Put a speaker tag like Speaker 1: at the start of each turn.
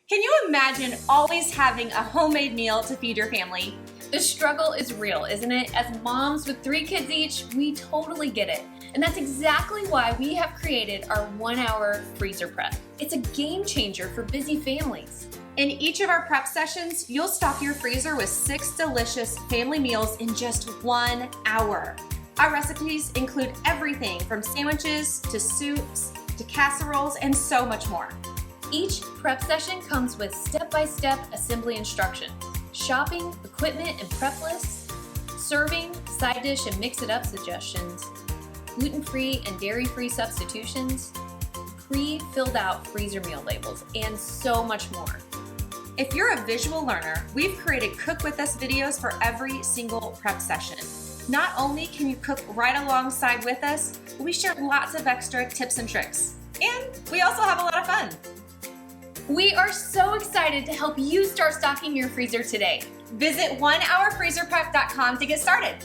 Speaker 1: Can you imagine always having a homemade meal to feed your family?
Speaker 2: The struggle is real, isn't it? As moms with 3 kids each, we totally get it. And that's exactly why we have created our 1-hour freezer prep. It's a game changer for busy families.
Speaker 1: In each of our prep sessions, you'll stock your freezer with 6 delicious family meals in just 1 hour. Our recipes include everything from sandwiches to soups to casseroles and so much more.
Speaker 2: Each prep session comes with step-by-step assembly instructions, shopping, equipment and prep lists, serving, side dish and mix-it-up suggestions, gluten-free and dairy-free substitutions, pre-filled out freezer meal labels, and so much more.
Speaker 1: If you're a visual learner, we've created Cook With Us videos for every single prep session. Not only can you cook right alongside with us, but we share lots of extra tips and tricks. And we also have a lot of fun.
Speaker 2: We are so excited to help you start stocking your freezer today.
Speaker 1: Visit 1hourfreezerprep.com to get started.